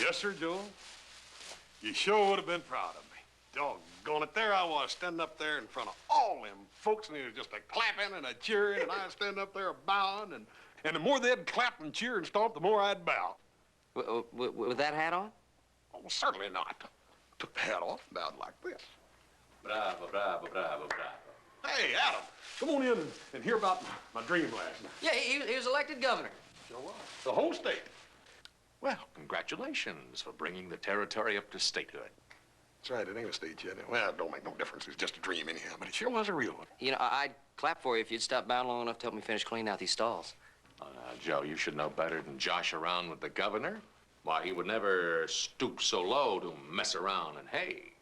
Yes, sir, Joe. You sure would have been proud of me. Doggone it, there I was, standing up there in front of all them folks, and it was just a clapping and a cheering, and I was standing up there bowing, and the more they'd clap and cheer and stomp, the more I'd bow. With that hat on? Oh, certainly not. Took the hat off and bowed like this. Bravo, bravo, bravo, bravo. Hey, Adam, come on in and hear about my dream last night. Yeah, he was elected governor. Sure was. The whole state. Well, congratulations for bringing the territory up to statehood. That's right, it ain't a state yet. Well, it don't make no difference. It's just a dream anyhow, but it sure was a real one. You know, I'd clap for you if you'd stop bowing long enough to help me finish cleaning out these stalls. Now, Joe, you should know better than josh around with the governor. Why, he would never stoop so low to mess around and hay.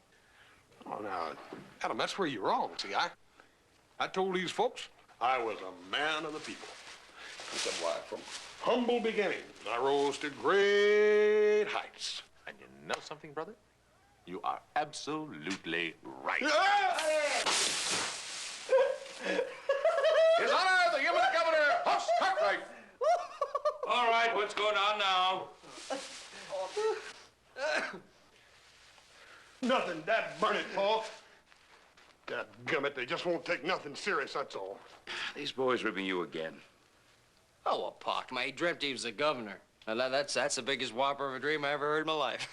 Oh, now, Adam, that's where you're wrong. See, I told these folks I was a man of the people. I said, why, from humble beginnings, I rose to great heights. And you know something, brother? You are absolutely right. Yeah! His Honor, the human governor, House Cartwright. All right, what's going on now? Nothing, dad burn it, Paul. Dadgummit, they just won't take nothing serious, that's all. These boys ripping you again. Oh, well, Pock, he dreamt he was the governor. Now, that's the biggest whopper of a dream I ever heard in my life.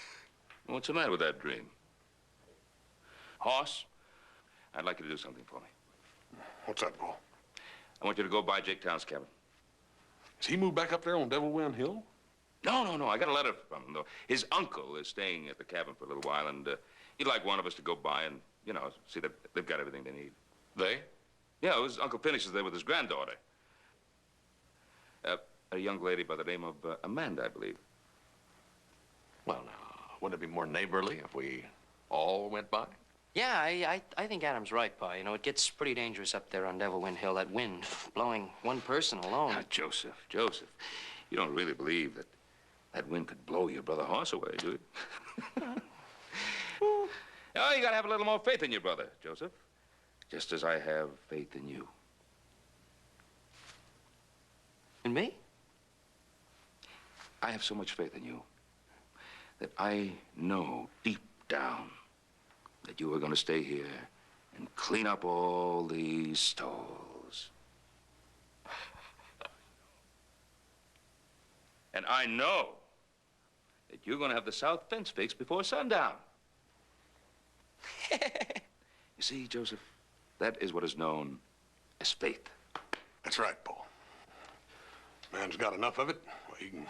What's the matter with that dream? Hoss, I'd like you to do something for me. What's that, Paul? I want you to go by Jake Town's cabin. Has he moved back up there on Devil Wind Hill? No. I got a letter from him, though. His uncle is staying at the cabin for a little while, and he'd like one of us to go by and, you know, see that they've got everything they need. They? Yeah, his uncle finishes there with his granddaughter. A young lady by the name of Amanda, I believe. Well, now, wouldn't it be more neighborly if we all went by? Yeah, I think Adam's right, Pa. You know, it gets pretty dangerous up there on Devil Wind Hill, that wind blowing one person alone. Now, Joseph, you don't really believe that wind could blow your brother Hoss away, do you? Oh, you gotta have a little more faith in your brother, Joseph. Just as I have faith in you. In me? I have so much faith in you that I know deep down that you are going to stay here and clean up all these stalls. And I know that you're going to have the south fence fixed before sundown. You see, Joseph, that is what is known as faith. That's right, Paul. Man's got enough of it, well, he can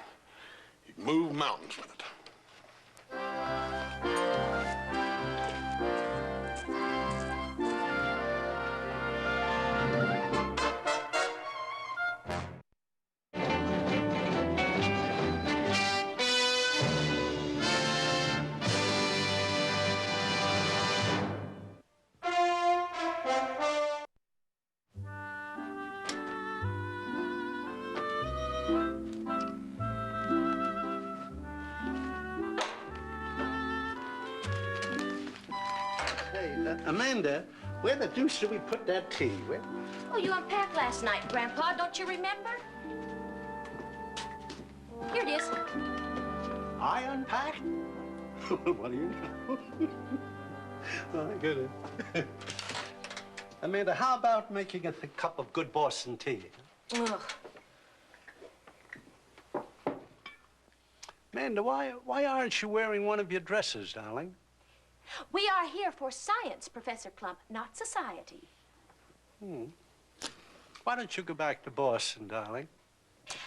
move mountains with it. Amanda, where the deuce did we put that tea? Where? Oh, you unpacked last night, Grandpa. Don't you remember? Here it is. I unpacked? What do you know? My goodness. Amanda, how about making us a cup of good Boston tea? Ugh. Amanda, why aren't you wearing one of your dresses, darling? We are here for science, Professor Clump, not society. Why don't you go back to Boston, darling?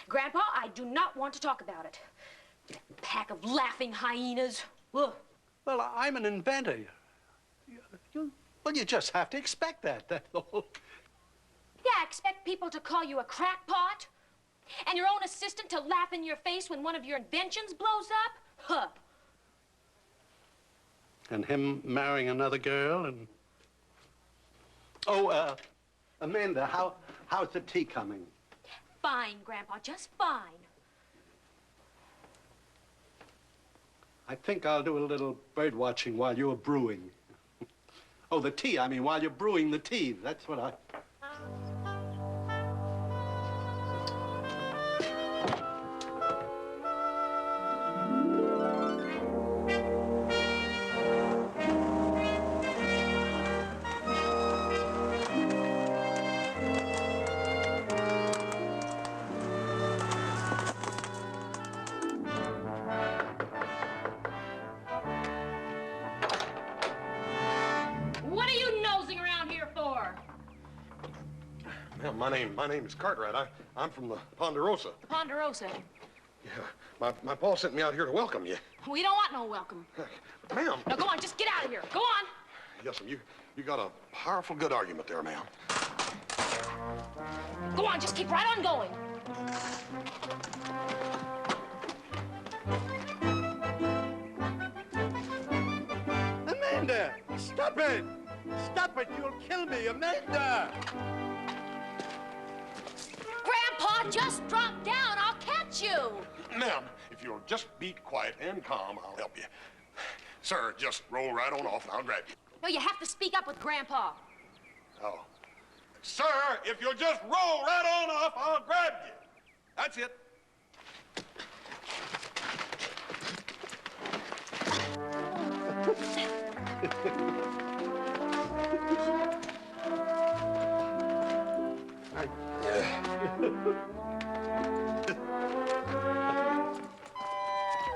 Grandpa, I do not want to talk about it. Pack of laughing hyenas. Ugh. Well, I'm an inventor. Well, you just have to expect that, that's all. Yeah, expect people to call you a crackpot? And your own assistant to laugh in your face when one of your inventions blows up? Huh. And him marrying another girl and... Oh, Amanda, how's the tea coming? Fine, Grandpa, just fine. I think I'll do a little bird watching while you're brewing. Oh, the tea, I mean, while you're brewing the tea. That's what I... Yeah, my name is Cartwright. I'm from the Ponderosa. Ponderosa. Yeah, my pa sent me out here to welcome you. We don't want no welcome. Ma'am. Now, go on, just get out of here. Go on. Yes, ma'am, you got a powerful good argument there, ma'am. Go on, just keep right on going. Amanda! Stop it! Stop it! You'll kill me, Amanda! Grandpa, just drop down. I'll catch you. Ma'am, if you'll just be quiet and calm, I'll help you. Sir, just roll right on off and I'll grab you. No, you have to speak up with Grandpa. Oh. Sir, if you'll just roll right on off, I'll grab you. That's it.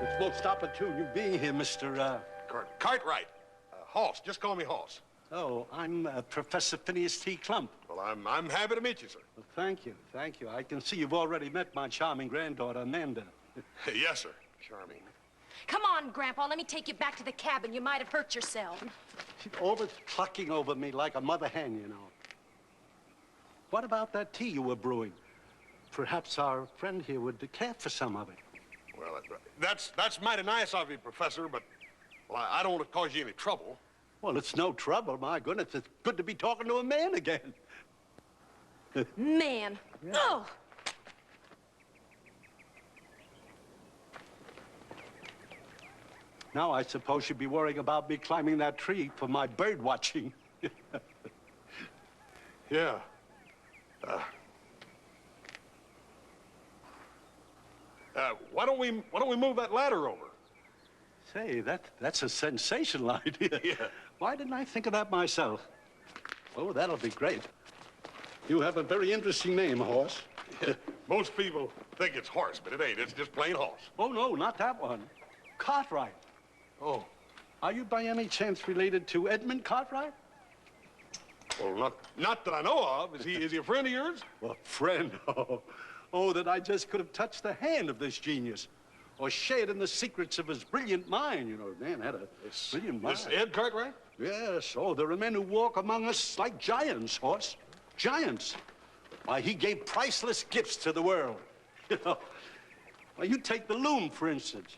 It's most opportune you being here, Mr. Cartwright. Hoss. Just call me Hoss. Oh, I'm Professor Phineas T. Clump. Well, I'm happy to meet you, sir. Well, thank you, thank you. I can see you've already met my charming granddaughter, Amanda. Yes, sir. Charming. Come on, Grandpa. Let me take you back to the cabin. You might have hurt yourself. She's always clucking over me like a mother hen, you know. What about that tea you were brewing? Perhaps our friend here would care for some of it. Well, that's mighty nice of you, Professor, but well, I don't want to cause you any trouble. Well, it's no trouble. My goodness, it's good to be talking to a man again. Man. Yeah. Oh! Now I suppose you'd be worrying about me climbing that tree for my bird watching. Yeah. Why don't we move that ladder over? Say, that's a sensational idea. Yeah. Why didn't I think of that myself? Oh, that'll be great. You have a very interesting name, Horse. Most people think it's horse, but it ain't. It's just plain horse. Oh, no, not that one. Cartwright. Oh. Are you by any chance related to Edmund Cartwright? Well, not that I know of. Is he a friend of yours? Well, friend, oh, that I just could have touched the hand of this genius. Or shared in the secrets of his brilliant mind. You know, man had a brilliant mind. This Ed Cartwright? Yes. Oh, there are men who walk among us like giants, Horse. Giants. Why, he gave priceless gifts to the world. You know, well, you take the loom, for instance.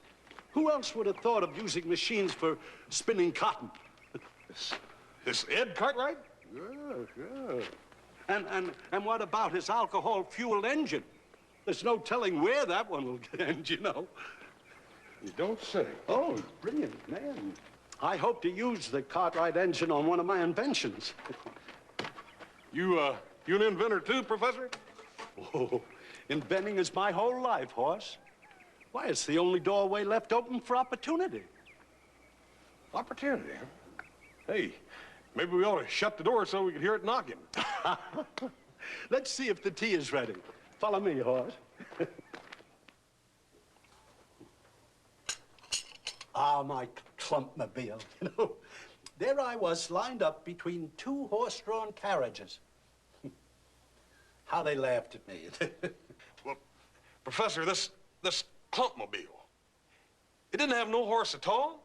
Who else would have thought of using machines for spinning cotton? This Ed Cartwright? Yeah. And what about his alcohol-fueled engine? There's no telling where that one will end, you know. You don't say. Oh, brilliant, man. I hope to use the Cartwright engine on one of my inventions. You an inventor too, Professor? Oh, inventing is my whole life, Horse. Why, it's the only doorway left open for opportunity. Opportunity, huh? Hey, maybe we ought to shut the door so we can hear it knocking. Let's see if the tea is ready. Follow me, Horse. Ah, my Clumpmobile. You know, there I was, lined up between two horse-drawn carriages. How they laughed at me. Well, Professor, this Clumpmobile, it didn't have no horse at all?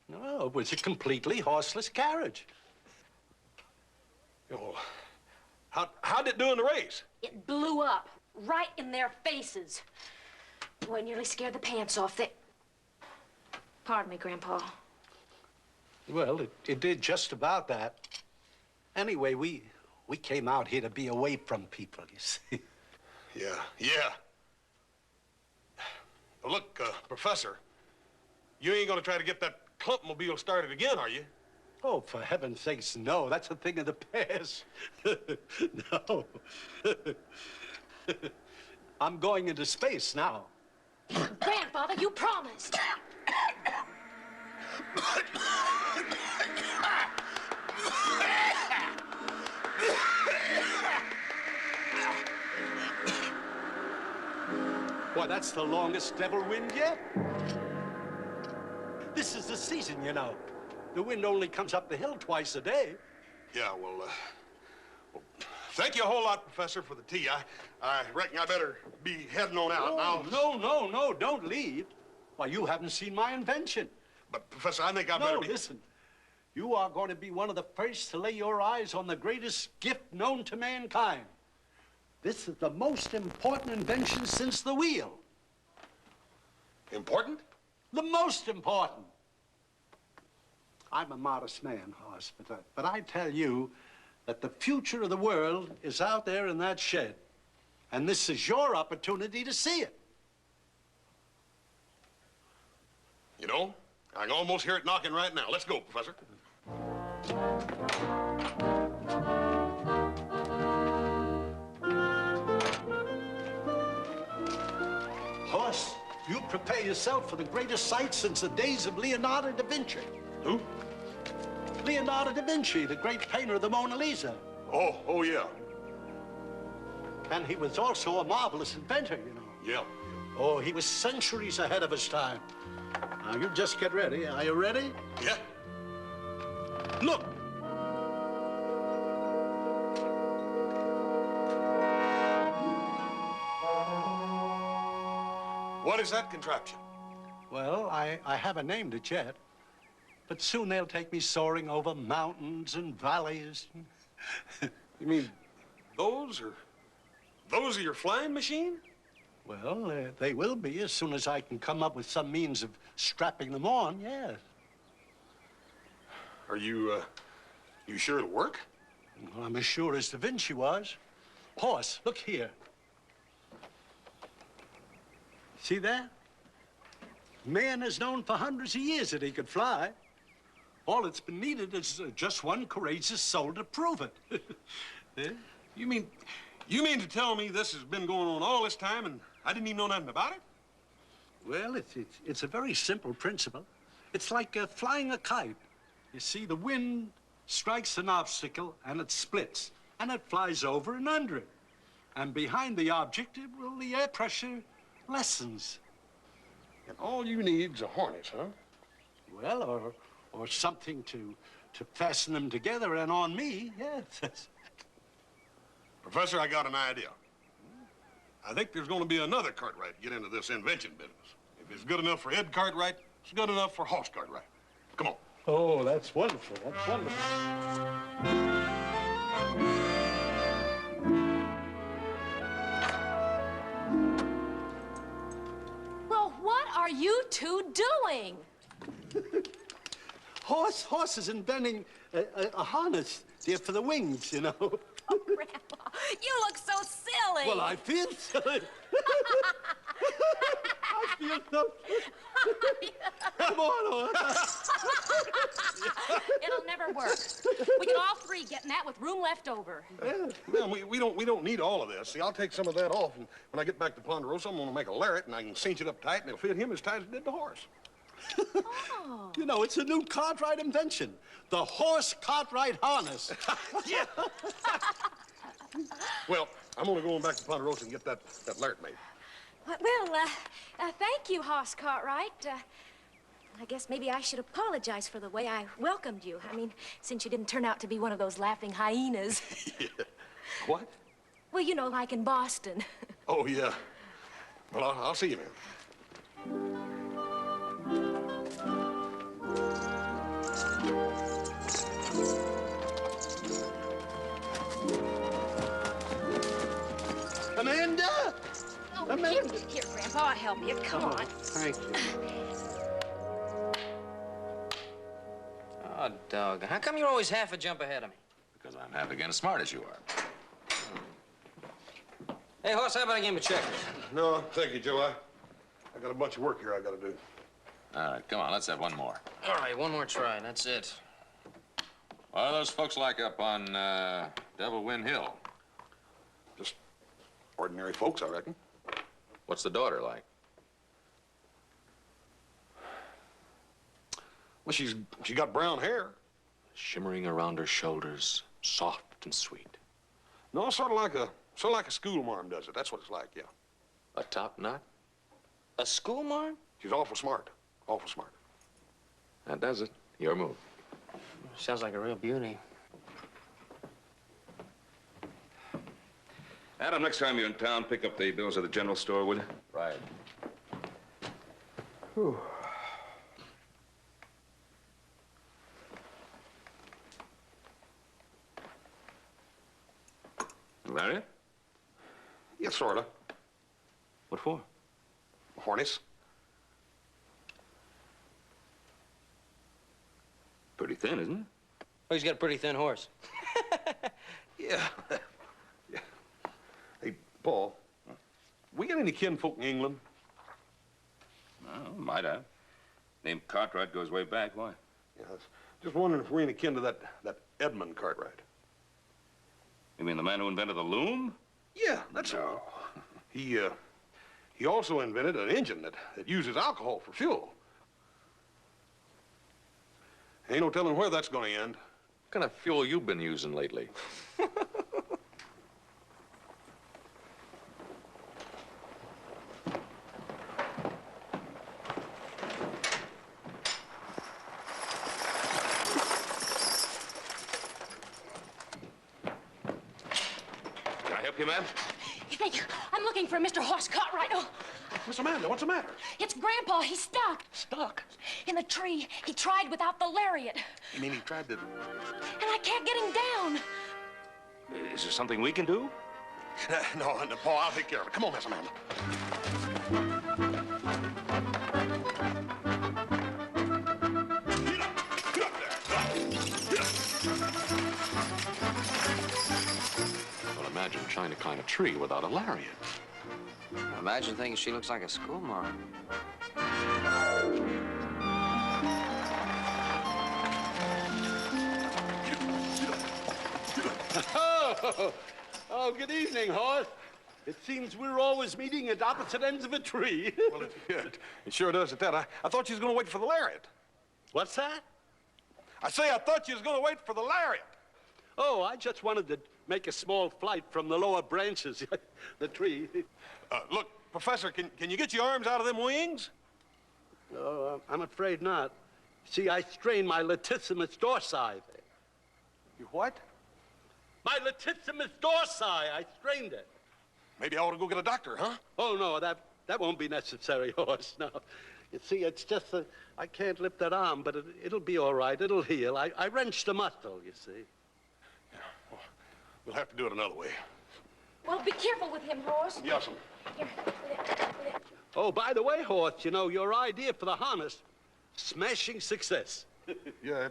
No, it was a completely horseless carriage. Oh, how'd it do in the race? It blew up right in their faces. Boy, nearly scared the pants off. Pardon me, Grandpa. Well, it did just about that. Anyway, we came out here to be away from people, you see. Yeah. Look, Professor, you ain't gonna try to get that Clumpmobile started again, are you? Oh, for heaven's sakes, no. That's a thing of the past. No. I'm going into space now. Grandfather, you promised. Why, that's the longest devil wind yet. This is the season, you know. The wind only comes up the hill twice a day. Yeah, well, Thank you a whole lot, Professor, for the tea. I reckon I better be heading on out now. No, don't leave. Why, you haven't seen my invention. But, Professor, I think I better No, be... listen. You are going to be one of the first to lay your eyes on the greatest gift known to mankind. This is the most important invention since the wheel. Important? The most important. I'm a modest man, Hoss, but I tell you that the future of the world is out there in that shed. And this is your opportunity to see it. You know, I can almost hear it knocking right now. Let's go, Professor. Hoss, you prepare yourself for the greatest sight since the days of Leonardo da Vinci. Who? Leonardo da Vinci, the great painter of the Mona Lisa. Oh, yeah. And he was also a marvelous inventor, you know. Yeah. Oh, he was centuries ahead of his time. Now, you just get ready. Are you ready? Yeah? Look! What is that contraption? Well, I haven't named it yet. But soon they'll take me soaring over mountains and valleys. You mean those are your flying machine? Well, they will be as soon as I can come up with some means of strapping them on, yes. Are you sure it'll work? Well, I'm as sure as Da Vinci was. Horse, look here. See that? Man has known for hundreds of years that he could fly. All that's been needed is just one courageous soul to prove it. Yeah? You mean to tell me this has been going on all this time and I didn't even know nothing about it? Well, it's a very simple principle. It's like flying a kite. You see, the wind strikes an obstacle and it splits, and it flies over and under it. And behind the object, the air pressure lessens. And all you need's a harness, huh? Well, or something to fasten them together, and on me, yes. Professor, I got an idea. I think there's going to be another Cartwright to get into this invention business. If it's good enough for Ed Cartwright, it's good enough for Hoss Cartwright. Come on. Oh, that's wonderful. That's wonderful. Well, what are you two doing? Horse is inventing a harness there for the wings, you know. Oh, Grandpa, you look so silly. Well, I feel silly. I feel so silly. Come on, Horse. It'll never work. We can all three get in that with room left over. Well, we don't need all of this. See, I'll take some of that off, and when I get back to Ponderosa, I'm going to make a lariat, and I can cinch it up tight, and it'll fit him as tight as it did the horse. Oh. You know, it's a new Cartwright invention. The horse Cartwright harness. Yeah. Well, I'm only going back to Ponderosa and get that lariat made. Well, thank you, Hoss Cartwright. I guess maybe I should apologize for the way I welcomed you. I mean, since you didn't turn out to be one of those laughing hyenas. Yeah. What? Well, you know, like in Boston. Oh, yeah. Well, I'll see you, man. Amanda! Oh, Amanda. here, Grandpa, I'll help you. Come on. Thank you. Oh, dog. How come you're always half a jump ahead of me? Because I'm half again as smart as you are. Hey, Hoss, how about a game of checkers? No, thank you, Joe. I got a bunch of work here I got to do. All right, come on, let's have one more. All right, one more try. That's it. What are those folks like up on Devil Wind Hill? Just ordinary folks, I reckon. What's the daughter like? Well, she got brown hair. Shimmering around her shoulders, soft and sweet. No, sort of like a schoolmarm does it. That's what it's like, yeah. A top knot? A school marm? She's awful smart. Awful smart. That does it. Your move. Adam, next time you're in town, pick up the bills at the general store, will you? Right. Larry? Yeah, sorta. What for? Hornies. Pretty thin, isn't it? Oh, he's got a pretty thin horse. Yeah. Yeah. Hey, Paul, we got any kinfolk in England? Well, might have. Name Cartwright goes way back. Why? Yeah, I was just wondering if we're any kin to that Edmund Cartwright. You mean the man who invented the loom? Yeah, that's all. He also invented an engine that uses alcohol for fuel. Ain't no telling where that's going to end. What kind of fuel you been using lately? Can I help you, ma'am? Thank you. I'm looking for Mr. Hoss Cartwright. Oh, Miss Amanda, what's the matter? it's Grandpa. He's stuck. Stuck. In the tree. He tried without the lariat. You mean he tried to... And I can't get him down. Is there something we can do? No, Paul, I'll take care of it. Come on, Miss Amanda. Get up there. Get up. Well, imagine trying to climb a tree without a lariat. Imagine thinking she looks like a schoolmarm. Oh, good evening, Hoss. It seems we're always meeting at opposite ends of a tree. Well, it sure does at that. I thought you was going to wait for the lariat. What's that? I say I thought you was going to wait for the lariat. Oh, I just wanted to make a small flight from the lower branches, the tree. Look, Professor, can you get your arms out of them wings? Oh, I'm afraid not. See, I strained my latissimus dorsi. You what? My latissimus dorsi, I strained it. Maybe I ought to go get a doctor, huh? Oh, no, that won't be necessary, Hoss, no. You see, it's just that I can't lift that arm, but it'll be all right. It'll heal. I wrenched the muscle, you see. Yeah, well, we'll have to do it another way. Well, be careful with him, Hoss. Yes'm. Here, with it. Oh, by the way, Hoss, you know, your idea for the harness, smashing success. Yeah,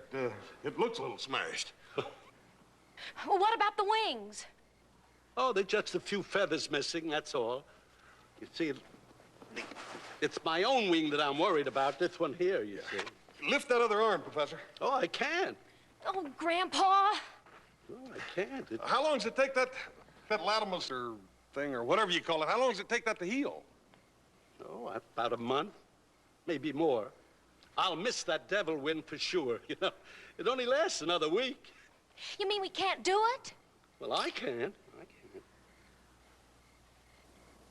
it looks a little smashed. Well, what about the wings? Oh, there's just a few feathers missing, that's all. You see, it's my own wing that I'm worried about, this one here, you see. Lift that other arm, Professor. Oh, I can't. Oh, Grandpa. No, I can't. How long does it take that latimus or thing or whatever you call it, how long does it take that to heal? Oh, about a month, maybe more. I'll miss that devil wind for sure, you know. It only lasts another week. You mean we can't do it? Well, I can't.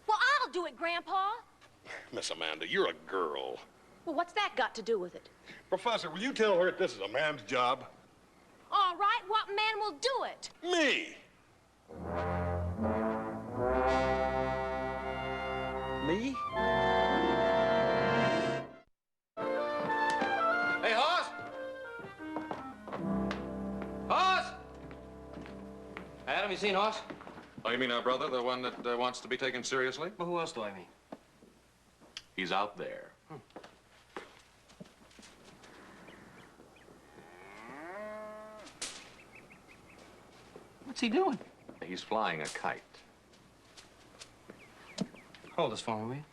Well, I'll do it, Grandpa. Miss Amanda, you're a girl. Well, what's that got to do with it? Professor, will you tell her this is a man's job? All right, what man will do it? Me. Me? Hey, Hoss! Hoss! Adam, you seen Hoss? Oh, you mean our brother, the one that wants to be taken seriously? Well, who else do I mean? He's out there. What's he doing? He's flying a kite. Hold this phone, will you?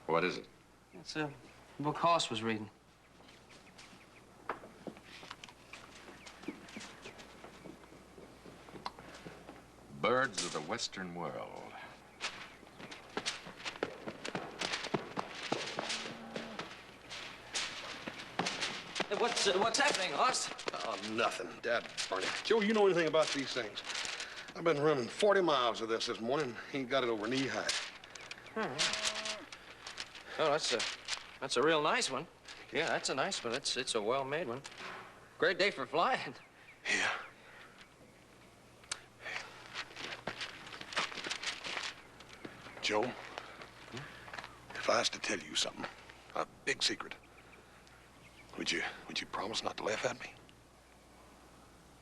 What is it? It's a book Hoss was reading. Birds of the Western World. Hey, what's happening, Hoss? Oh, nothing, Dad. Barney. Joe, you know anything about these things? I've been running 40 miles of this morning. Ain't got it over knee high. Oh, that's a real nice one. Yeah, that's a nice one. It's a well-made one. Great day for flying. Yeah. Joe, if I was to tell you something, a big secret, would you promise not to laugh at me?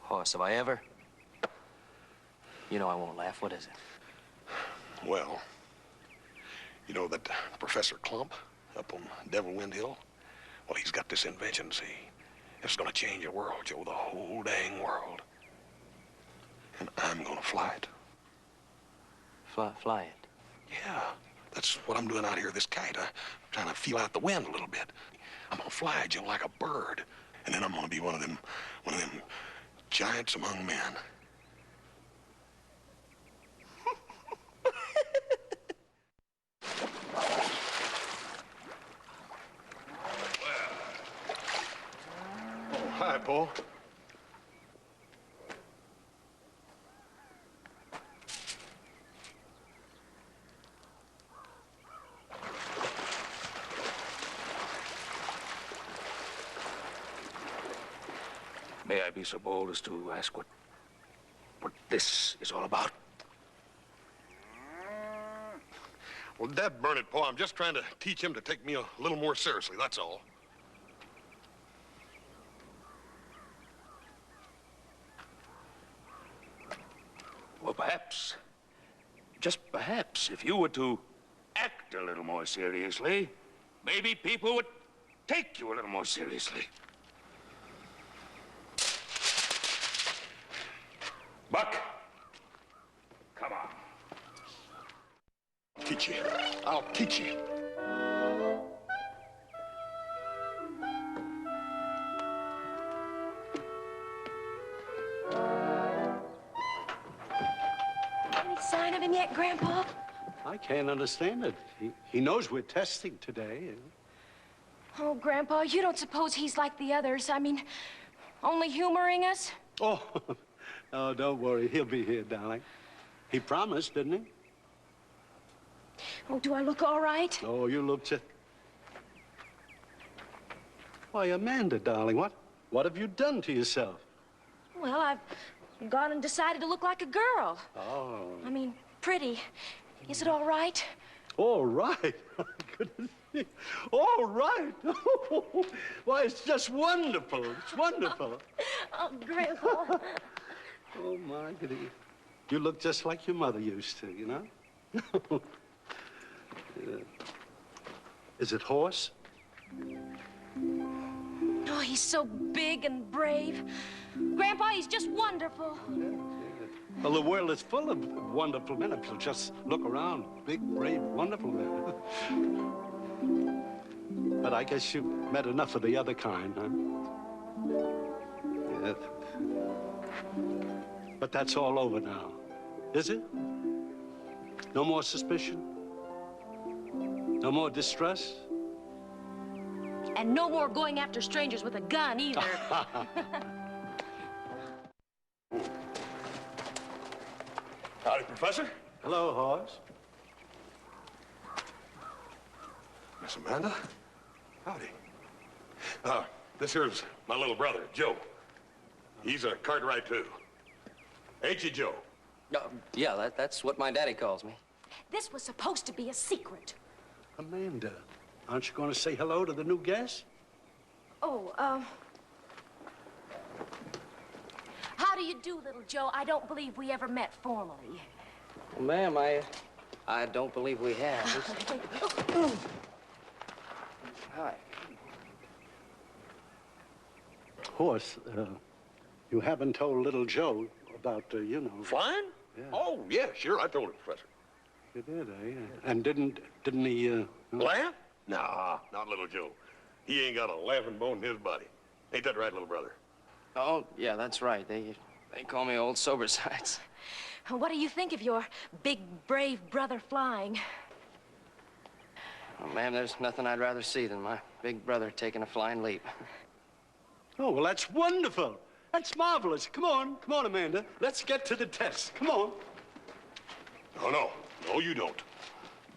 Hoss, have I ever? You know I won't laugh. What is it? Well, you know that Professor Clump up on Devil Wind Hill? Well, he's got this invention, see? It's gonna change the world, Joe, the whole dang world. And I'm gonna fly it. Fly it. Yeah, that's what I'm doing out here, this kite. I'm trying to feel out the wind a little bit. I'm gonna fly, Joe, like a bird. And then I'm gonna be one of them giants among men. Hi, Paul. May I be so bold as to ask what this is all about? Well, Dad burn it, Paul. I'm just trying to teach him to take me a little more seriously, that's all. Well, perhaps, just perhaps, if you were to act a little more seriously, maybe people would take you a little more seriously. Buck, come on. Teach you. I'll teach you. Any sign of him yet, Grandpa? I can't understand it. He knows we're testing today. Oh, Grandpa, you don't suppose he's like the others? I mean, only humoring us? Oh, oh, don't worry. He'll be here, darling. He promised, didn't he? Oh, do I look all right? Oh, you look just... Why, Amanda, darling, what have you done to yourself? Well, I've gone and decided to look like a girl. Oh. I mean, pretty. Is it all right? All right. Oh, goodness me. All right. Why, it's just wonderful. It's wonderful. Oh, Grandpa. Oh, my goodness. You look just like your mother used to, you know? Is it Horse? Oh, he's so big and brave. Grandpa, he's just wonderful. Well, the world is full of wonderful men. If you'll just look around. Big, brave, wonderful men. But I guess you've met enough of the other kind, huh? Yeah. But that's all over now, is it? No more suspicion? No more distress? And no more going after strangers with a gun, either. Howdy, Professor. Hello, Horace. Miss Amanda. Howdy. This here's my little brother, Joe. He's a Cartwright, too. Ain't you, Joe? Yeah, that's what my daddy calls me. This was supposed to be a secret. Amanda, aren't you going to say hello to the new guest? Oh, how do you do, little Joe? I don't believe we ever met formally. Well, ma'am, I don't believe we have. Hi. Horse, you haven't told little Joe about, you know... Flying? Yeah. Oh, yeah, sure. I told him, Professor. You did, eh? And didn't he, Laugh? Nah, not little Joe. He ain't got a laughing bone in his body. Ain't that right, little brother? Oh, yeah, that's right. They call me Old Sobersides. What do you think of your big, brave brother flying? Oh, ma'am, there's nothing I'd rather see than my big brother taking a flying leap. Oh, well, that's wonderful. That's marvelous. Come on, Amanda. Let's get to the test. Come on. No, you don't.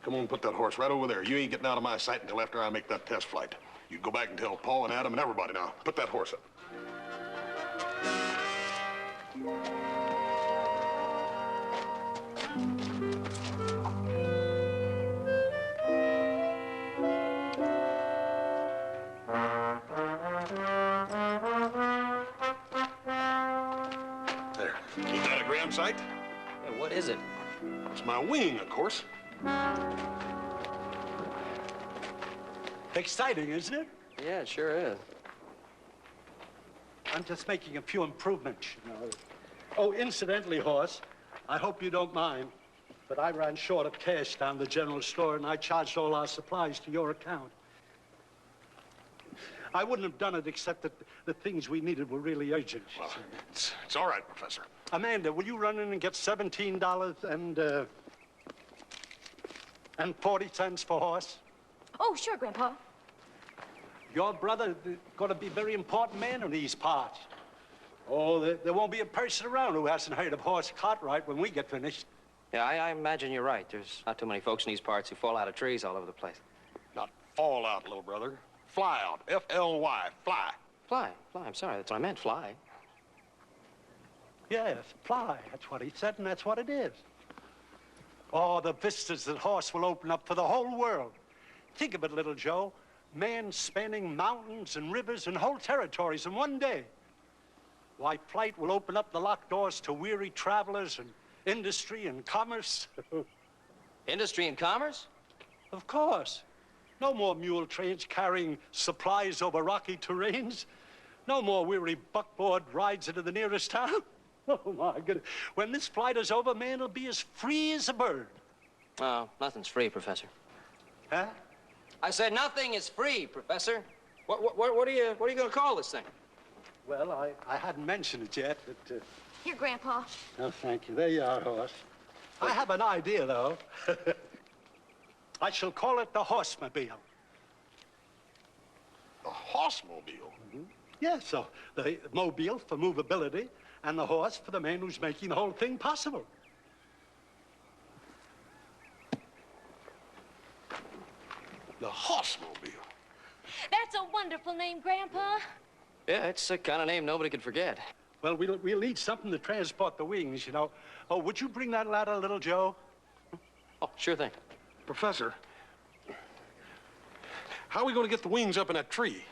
Come on, put that horse right over there. You ain't getting out of my sight until after I make that test flight. You go back and tell Paul and Adam and everybody now. Put that horse up. Ain't that a gram sight? Yeah, what is it? It's my wing, of course. Exciting, isn't it? Yeah, it sure is. I'm just making a few improvements, you know. Oh, incidentally, Horse, I hope you don't mind, but I ran short of cash down the general store, and I charged all our supplies to your account. I wouldn't have done it except that the things we needed were really urgent. Well, it's all right, Professor. Amanda, will you run in and get $17 and 40 cents for Horse? Oh, sure, Grandpa. Your brother going to be a very important man in these parts. Oh, there won't be a person around who hasn't heard of Horse Cartwright when we get finished. Yeah, I imagine you're right. There's not too many folks in these parts who fall out of trees all over the place. Not fall out, little brother. Fly out. F-L-Y. Fly. Fly. I'm sorry. That's what I meant, fly. Yes, fly. That's what he said, and that's what it is. Oh, the vistas that Horse will open up for the whole world. Think of it, little Joe. Man spanning mountains and rivers and whole territories in one day. Why, flight will open up the locked doors to weary travelers and industry and commerce. Industry and commerce? Of course. No more mule trains carrying supplies over rocky terrains. No more weary buckboard rides into the nearest town. Oh, my goodness. When this flight is over, man will be as free as a bird. Oh, nothing's free, Professor. Huh? I said nothing is free, Professor. What are you going to call this thing? Well, I hadn't mentioned it yet, but... Here, Grandpa. Oh, thank you. There you are, Horse. I have an idea, though. I shall call it the Horsemobile. A horsemobile? Yes, so the mobile for movability and the horse for the man who's making the whole thing possible. The horsemobile. That's a wonderful name, Grandpa. Yeah, it's the kind of name nobody could forget. Well, we'll need something to transport the wings, you know. Oh, would you bring that ladder, little Joe? Oh, sure thing. Professor, how are we going to get the wings up in that tree?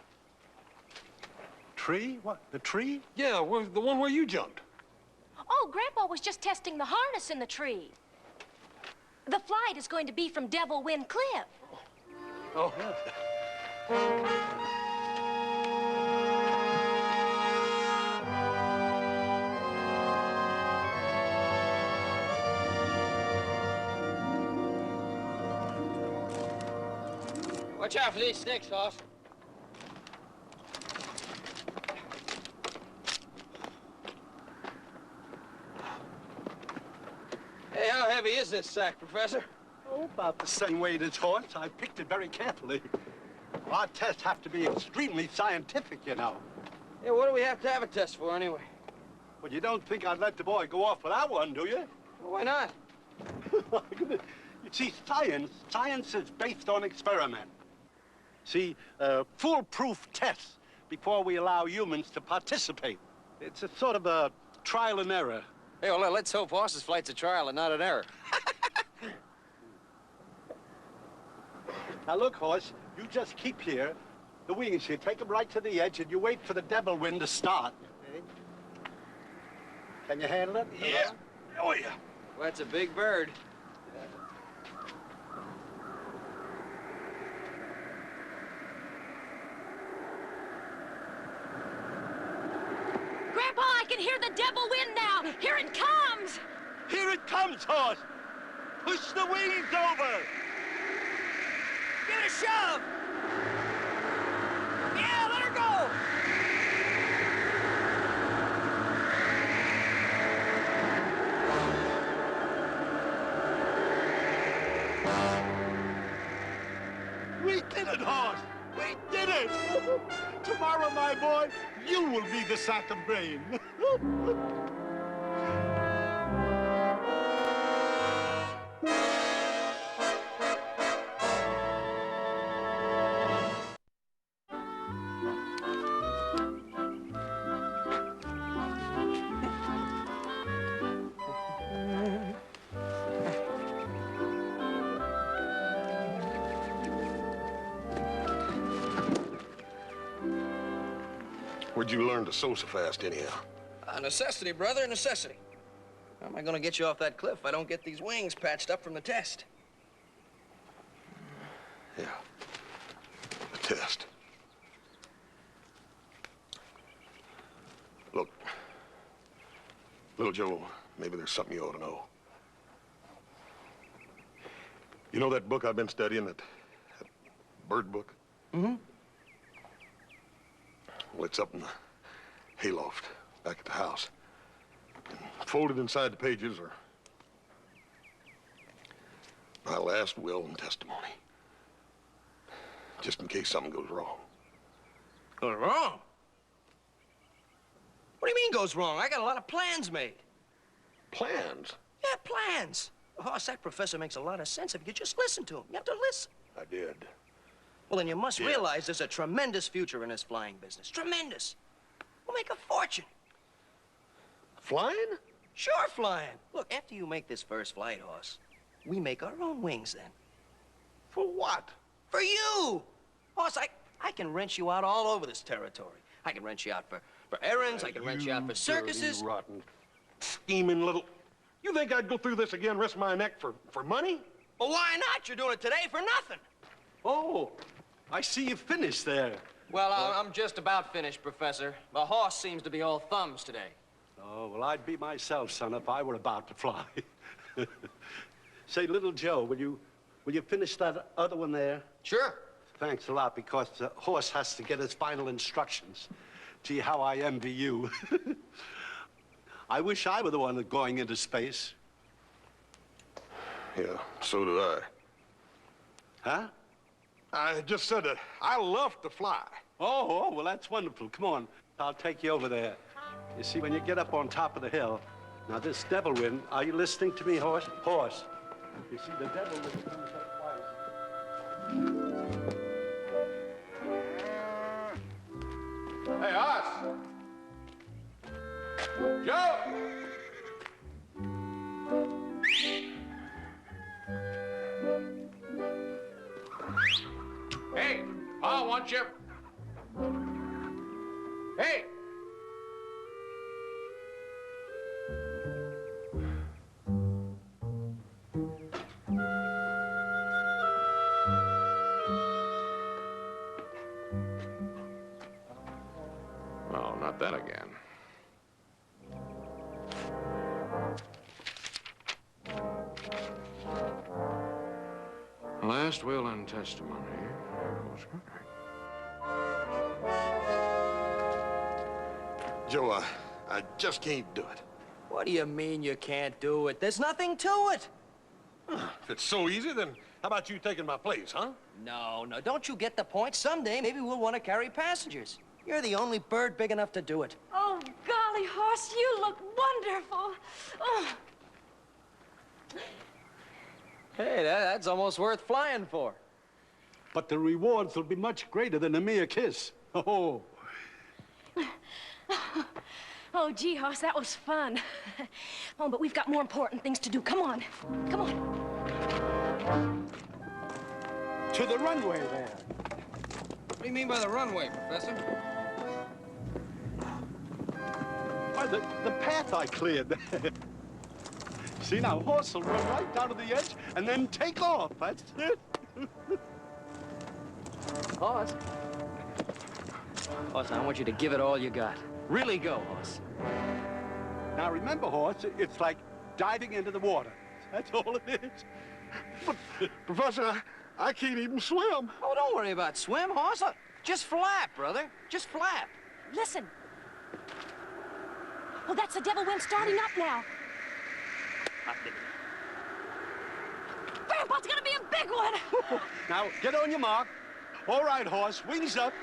Tree? What, the tree? Yeah, the one where you jumped. Oh, Grandpa was just testing the harness in the tree. The flight is going to be from Devil Wind Cliff. Oh, Watch out for these sticks, Hoss. Hey, how heavy is this sack, Professor? Oh, about the same weight as Horse. I picked it very carefully. Our tests have to be extremely scientific, you know. Yeah, what do we have to have a test for, anyway? Well, you don't think I'd let the boy go off without one, do you? Well, why not? You see, science is based on experiment. See, foolproof tests before we allow humans to participate. It's a sort of a trial and error. Hey, well, let's hope Hoss's flight's a trial and not an error. Now, look, Horse, you just keep here. The wings here, take them right to the edge, and you wait for the devil wind to start. Okay? Can you handle it? Yeah. Oh, yeah. Well, that's a big bird. Grandpa, I can hear the devil wind now. Here it comes. Here it comes, Horse. Push the wings over. Give it a shove! Yeah, let her go! We did it, Horse. We did it. Tomorrow, my boy, you will be the sack of grain. Where'd you learn to sew so fast, anyhow? Necessity, brother, necessity. How am I gonna get you off that cliff if I don't get these wings patched up from the test? Yeah. The test. Look, little Joe, maybe there's something you ought to know. You know that book I've been studying, that bird book? Mm-hmm. Well, it's up in the hayloft back at the house. And folded inside the pages are my last will and testimony. Just in case something goes wrong. Goes wrong? What do you mean goes wrong? I got a lot of plans made. Plans? Yeah, plans. Hoss, that professor makes a lot of sense if you just listen to him. You have to listen. I did. Well, then you must realize there's a tremendous future in this flying business. Tremendous. We'll make a fortune. Flying? Sure, flying. Look, after you make this first flight, Hoss, we make our own wings then. For what? For you! Hoss, I can rent you out all over this territory. I can rent you out for errands. I can rent you out for circuses. Dirty, rotten, scheming little... You think I'd go through this again, risk my neck for money? Well, why not? You're doing it today for nothing. Oh, I see you finished there. Well, I'm just about finished, Professor. The horse seems to be all thumbs today. Oh, well, I'd be myself, son, if I were about to fly. Say, little Joe, will you finish that other one there? Sure. Thanks a lot, because the horse has to get his final instructions. Gee, how I envy you. I wish I were the one going into space. Yeah, so do I. Huh? I just said that I love to fly. Oh, well, that's wonderful. Come on, I'll take you over there. You see, when you get up on top of the hill, now this devil wind, are you listening to me, horse? Horse. You see, the devil wind comes up twice. Hey, Hoss! Joe! Hey, I want you. Hey! Oh, not that again. Last will and testimony. Joe, I just can't do it. What do you mean you can't do it? There's nothing to it. If it's so easy, then how about you taking my place, huh? No, don't you get the point? Someday, maybe we'll want to carry passengers. You're the only bird big enough to do it. Oh, golly, Horse, you look wonderful. Oh. Hey, that's almost worth flying for. But the rewards will be much greater than a mere kiss. Oh. Oh, gee, Hoss, that was fun. Oh, but we've got more important things to do. Come on. Come on. To the runway there. What do you mean by the runway, Professor? Why, the path I cleared there. See, now, horse will run right down to the edge and then take off. That's it. Hoss. Hoss, I want you to give it all you got. Really go, Hoss. Now, remember, horse, it's like diving into the water. That's all it is. But, Professor, I can't even swim. Oh, don't worry about swim, Hoss. Just flap, brother. Just flap. Listen. Oh, that's the devil wind starting up now. Grandpa's gonna be a big one. Now, get on your mark. All right, horse, wings up.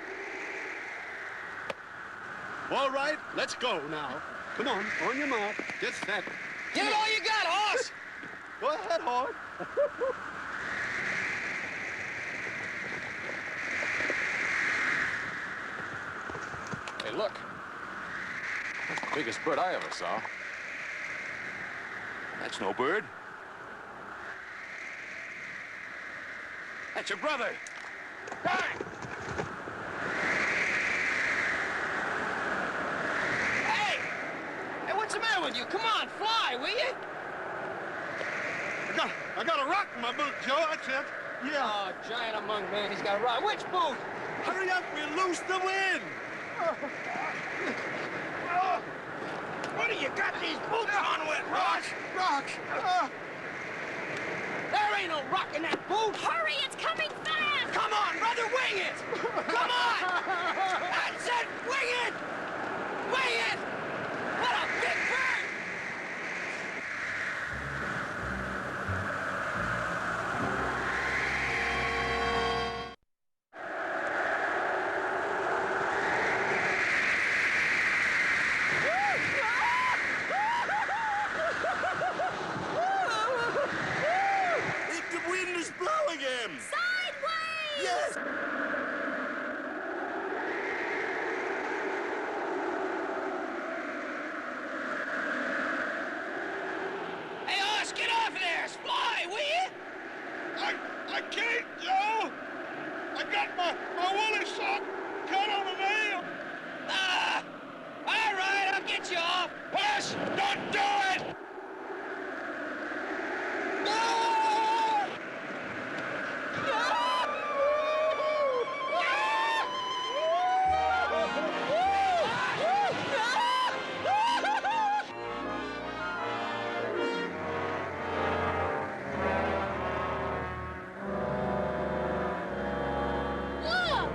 All right, let's go now. Come on your mark. Get set. Give it all you got, Hoss. Go ahead, horse. Hey, look. That's the biggest bird I ever saw. That's no bird. That's your brother. Hey! Hey! Hey, what's the matter matter with you? Come on, fly, will you? I got a rock in my boot, Joe. That's it. Yeah. Oh, giant among men. He's got a rock. Which boot? Hurry up, we'll lose the wind. What do you got these boots on with, Ross? Rocks. There ain't no rock in that boot. Hurry, it's coming fast! Come on, brother, wing it! Come on! That's it! Wing it! Wing it! What a big bird! The wind is blowing him. Sideways! Yes. Hey, Oz, get off there! Fly, will you? I can't, Joe. I got my woolly sock cut on a nail. Ah! All right, I'll get you off. Push! Don't do it! Look!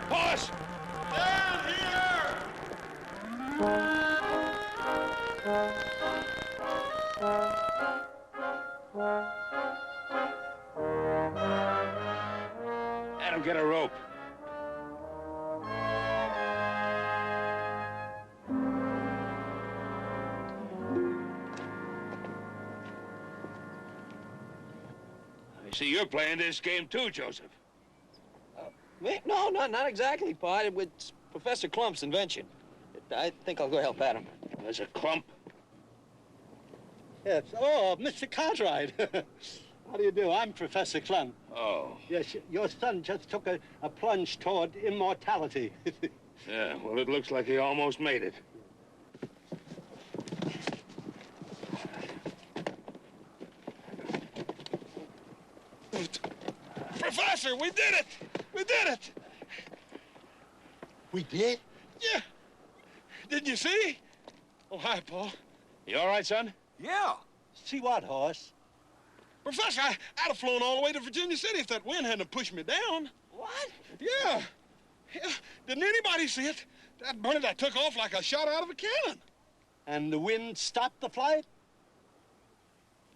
Horse! Down here. Adam, get a rope. I see you're playing this game too, Joseph. Me? No, not exactly, Pa. It's Professor Clump's invention. I think I'll go help Adam. There's a clump. Yes. Oh, Mr. Cartwright. How do you do? I'm Professor Clump. Oh. Yes, your son just took a plunge toward immortality. Yeah, well, it looks like he almost made it. Professor, we did it. We did it. We did? Yeah. Didn't you see? Oh, hi, Paul. You all right, son? Yeah. See what, Horse? Professor, I'd have flown all the way to Virginia City if that wind hadn't pushed me down. What? Yeah. Yeah. Didn't anybody see it? That Bernadette took off like a shot out of a cannon. And the wind stopped the flight?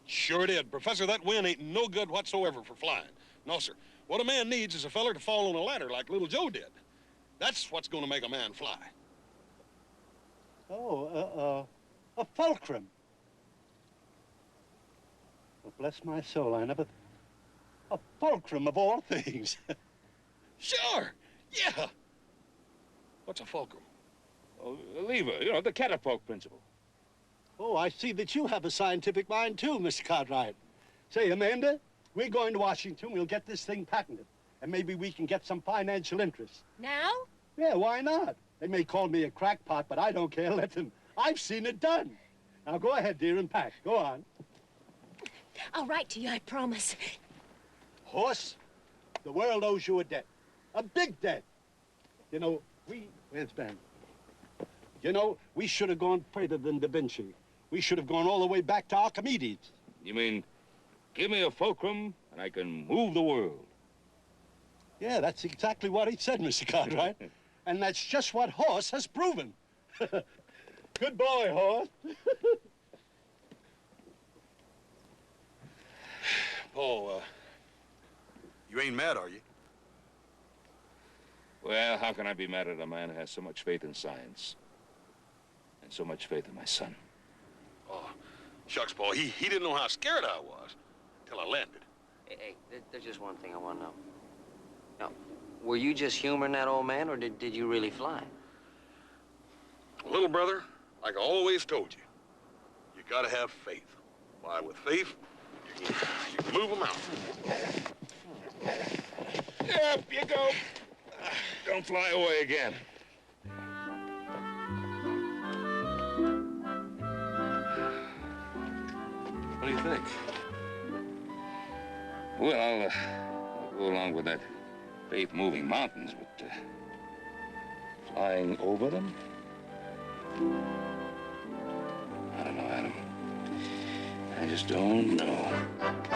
Sure did. Professor, that wind ain't no good whatsoever for flying. No, sir. What a man needs is a feller to fall on a ladder like little Joe did. That's what's going to make a man fly. Oh, a fulcrum. Well, bless my soul, I never... A fulcrum of all things. Sure. Yeah. What's a fulcrum? Oh, a lever, you know, the catapult principle. Oh, I see that you have a scientific mind, too, Mr. Cartwright. Say, Amanda, we're going to Washington. We'll get this thing patented. And maybe we can get some financial interest. Now? Yeah, why not? They may call me a crackpot, but I don't care. Let them. I've seen it done. Now, go ahead, dear, and pack. Go on. I'll write to you, I promise. Horse, the world owes you a debt. A big debt. You know, where's Ben? You know, we should have gone further than Da Vinci. We should have gone all the way back to Archimedes. You mean, give me a fulcrum and I can move the world. Yeah, that's exactly what he said, Mr. Cartwright. And that's just what Horse has proven. Good boy, Horse. Paul, you ain't mad, are you? Well, how can I be mad at a man who has so much faith in science and so much faith in my son? Oh, shucks, Paul. He didn't know how scared I was till I landed. Hey, there's just one thing I want to know. Now, were you just humoring that old man, or did you really fly? Little brother, like I always told you, you gotta have faith. Why, with faith, you can move them out. Up you go. Don't fly away again. What do you think? Well, I'll go along with that faith-moving mountains, but flying over them? I don't know, Adam. I just don't know.